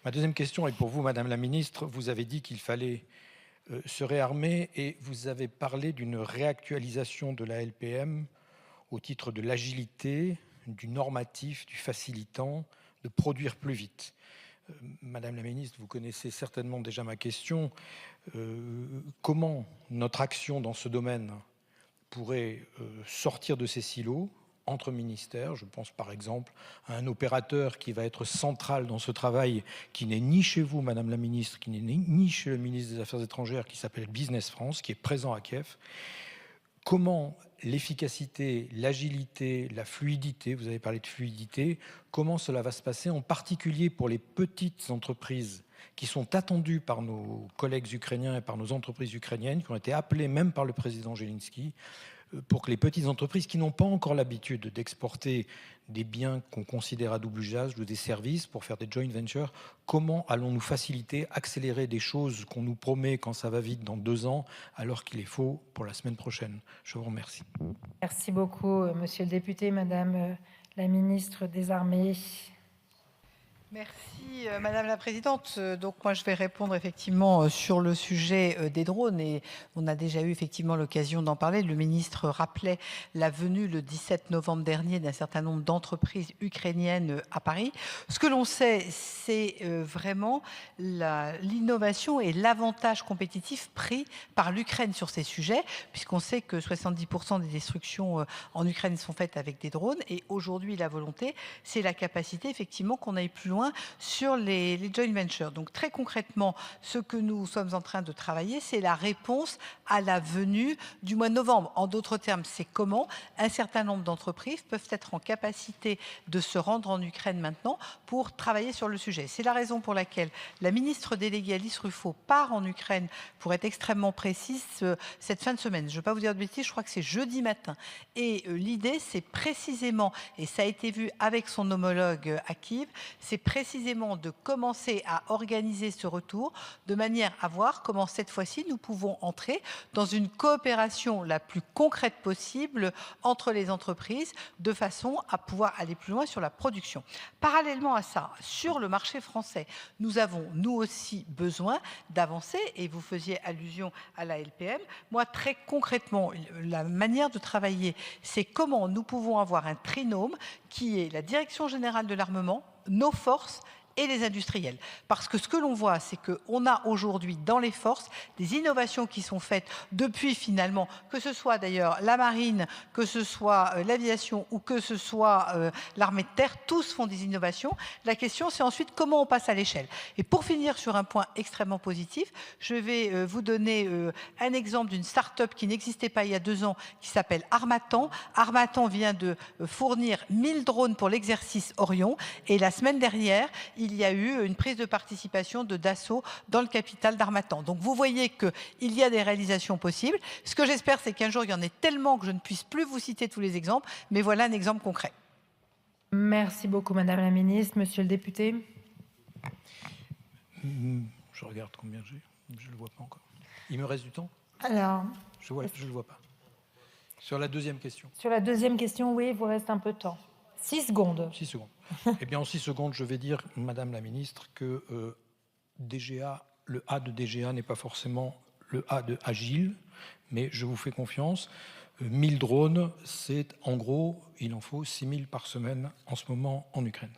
Ma deuxième question est pour vous, Madame la Ministre. Vous avez dit qu'il fallait se réarmer et vous avez parlé d'une réactualisation de la LPM au titre de l'agilité, du normatif, du facilitant, de produire plus vite. Madame la Ministre, vous connaissez certainement déjà ma question. Comment notre action dans ce domaine pourrait sortir de ces silos entre ministères? Je pense par exemple à un opérateur qui va être central dans ce travail, qui n'est ni chez vous, Madame la Ministre, qui n'est ni chez le ministre des Affaires étrangères, qui s'appelle Business France, qui est présent à Kiev. Comment l'efficacité, l'agilité, la fluidité, vous avez parlé de fluidité, comment cela va se passer, en particulier pour les petites entreprises qui sont attendues par nos collègues ukrainiens et par nos entreprises ukrainiennes, qui ont été appelées même par le président Zelensky, pour que les petites entreprises qui n'ont pas encore l'habitude d'exporter des biens qu'on considère à double usage ou des services pour faire des joint ventures, comment allons-nous faciliter, accélérer des choses qu'on nous promet quand ça va vite dans 2 ans, alors qu'il est faux pour la semaine prochaine? Je vous remercie. Merci beaucoup, monsieur le député, madame la ministre des Armées. Merci Madame la Présidente. Donc moi je vais répondre effectivement sur le sujet des drones et on a déjà eu effectivement l'occasion d'en parler. Le ministre rappelait la venue le 17 novembre dernier d'un certain nombre d'entreprises ukrainiennes à Paris. Ce que l'on sait, c'est vraiment l'innovation et l'avantage compétitif pris par l'Ukraine sur ces sujets, puisqu'on sait que 70% des destructions en Ukraine sont faites avec des drones et aujourd'hui la volonté, c'est la capacité effectivement qu'on aille plus loin sur les joint ventures. Donc très concrètement, ce que nous sommes en train de travailler, c'est la réponse à la venue du mois de novembre. En d'autres termes, c'est comment un certain nombre d'entreprises peuvent être en capacité de se rendre en Ukraine maintenant pour travailler sur le sujet. C'est la raison pour laquelle la ministre déléguée Alice Ruffo part en Ukraine, pour être extrêmement précise, cette fin de semaine. Je ne vais pas vous dire de bêtises, je crois que c'est jeudi matin. Et l'idée, c'est précisément, et ça a été vu avec son homologue à Kiev, c'est précisément de commencer à organiser ce retour de manière à voir comment cette fois-ci nous pouvons entrer dans une coopération la plus concrète possible entre les entreprises de façon à pouvoir aller plus loin sur la production. Parallèlement à ça, sur le marché français, nous avons nous aussi besoin d'avancer et vous faisiez allusion à la LPM. Moi, très concrètement, la manière de travailler, c'est comment nous pouvons avoir un trinôme qui est la Direction générale de l'armement, nos forces et les industriels. Parce que ce que l'on voit, c'est qu'on a aujourd'hui dans les forces des innovations qui sont faites depuis finalement, que ce soit d'ailleurs la marine, que ce soit l'aviation ou que ce soit l'armée de terre, tous font des innovations. La question, c'est ensuite comment on passe à l'échelle. Et pour finir sur un point extrêmement positif, je vais vous donner un exemple d'une start-up qui n'existait pas il y a 2 ans, qui s'appelle Armatan. Armatan vient de fournir 1000 drones pour l'exercice Orion. Et la semaine dernière, il y a eu une prise de participation de Dassault dans le capital d'Armatan. Donc vous voyez qu'il y a des réalisations possibles. Ce que j'espère, c'est qu'un jour, il y en ait tellement que je ne puisse plus vous citer tous les exemples, mais voilà un exemple concret. Merci beaucoup, madame la ministre. Monsieur le député. Je regarde combien j'ai. Je ne le vois pas encore. Il me reste du temps? Alors, je ne le vois pas. Sur la deuxième question. Sur la deuxième question, oui, il vous reste un peu de temps. 6 secondes. 6 secondes. Eh bien, en 6 secondes, je vais dire, Madame la Ministre, que DGA, le A de DGA n'est pas forcément le A de Agile, mais je vous fais confiance. 1000 drones, c'est en gros, il en faut 6000 par semaine en ce moment en Ukraine.